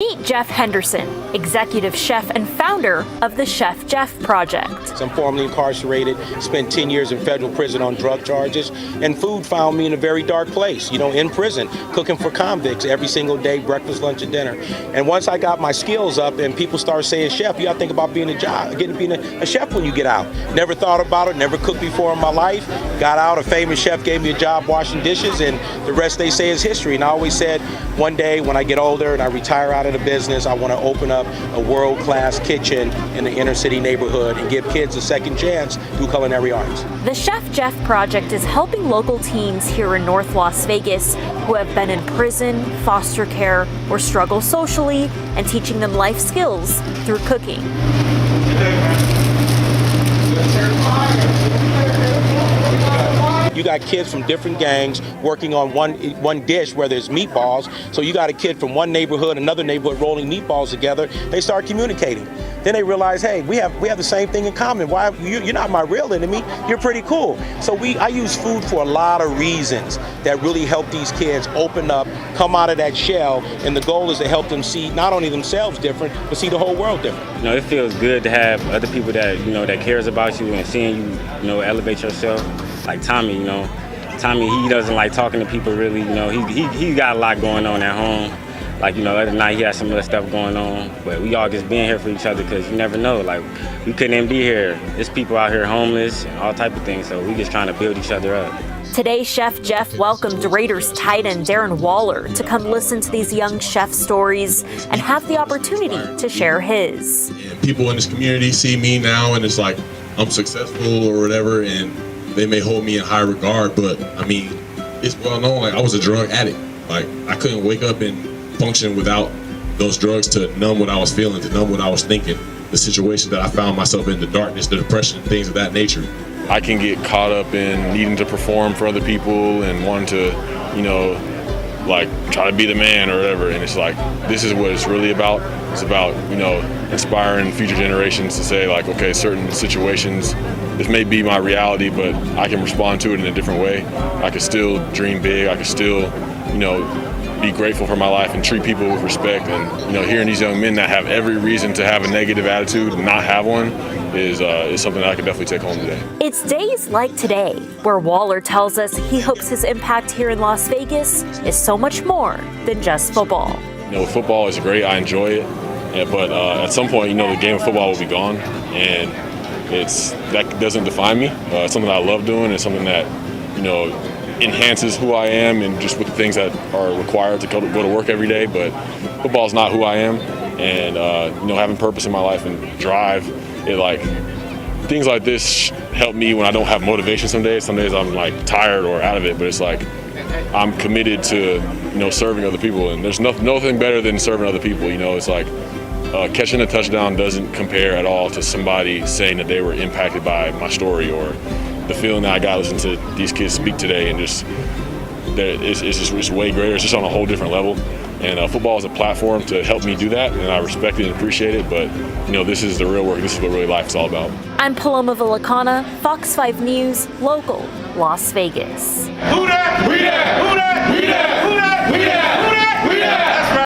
Meet Jeff Henderson, executive chef and founder of the Chef Jeff Project. I'm formerly incarcerated, spent 10 years in federal prison on drug charges, and food found me in a very dark place, in prison, cooking for convicts every single day, breakfast, lunch, and dinner. And once I got my skills up and people started saying, chef, you gotta think about being a chef when you get out. Never thought about it, never cooked before in my life. Got out, a famous chef gave me a job washing dishes, and the rest they say is history. And I always said, one day when I get older and I retire out of the business, I want to open up a world-class kitchen in the inner city neighborhood and give kids a second chance through culinary arts. The Chef Jeff Project is helping local teens here in North Las Vegas who have been in prison, foster care, or struggle socially, and teaching them life skills through cooking. You got kids from different gangs working on one dish where there's meatballs. So you got a kid from one neighborhood, another neighborhood rolling meatballs together. They start communicating. Then they realize, hey, we have the same thing in common. Why you're not my real enemy? You're pretty cool. So I use food for a lot of reasons that really help these kids open up, come out of that shell, and the goal is to help them see not only themselves different, but see the whole world different. It feels good to have other people that that cares about you and seeing you elevate yourself. Like Tommy, Tommy, he doesn't like talking to people really. He got a lot going on at home. Like, other night he had some other stuff going on, but we all just being here for each other because you never know. Like, we couldn't even be here. There's people out here homeless and all type of things, so we just trying to build each other up. Today, Chef Jeff welcomed Raiders tight end Darren Waller to come listen to these young chef stories and have the opportunity to share his. People in this community see me now and it's like I'm successful or whatever, and they may hold me in high regard, but it's well known, like I was a drug addict. Like I couldn't wake up and function without those drugs to numb what I was feeling, to numb what I was thinking, the situation that I found myself in, the darkness, the depression, things of that nature. I can get caught up in needing to perform for other people and wanting to, like try to be the man or whatever. And it's like, this is what it's really about. It's about, inspiring future generations to say like, okay, certain situations, this may be my reality, but I can respond to it in a different way. I can still dream big. I can still, be grateful for my life and treat people with respect. And hearing these young men that have every reason to have a negative attitude and not have one is something that I can definitely take home today. It's days like today where Waller tells us he hopes his impact here in Las Vegas is so much more than just football. Football is great. I enjoy it, but at some point, the game of football will be gone, and that doesn't define me. It's something I love doing. It's something that enhances who I am and just with the things that are required to go to work every day. But football is not who I am, and having purpose in my life and drive, things like this help me when I don't have motivation some days. Some days I'm like tired or out of it, but it's like I'm committed to serving other people, and there's nothing better than serving other people. It's like catching a touchdown doesn't compare at all to somebody saying that they were impacted by my story, or the feeling that I got listening to these kids speak today, and it's way greater. It's just on a whole different level. And football is a platform to help me do that, and I respect it and appreciate it. But this is the real work. This is what really life is all about. I'm Paloma Villicana, Fox 5 News, local, Las Vegas. Who dat? We dat? Who dat? We dat? Who dat? We dat? Who dat? We dat?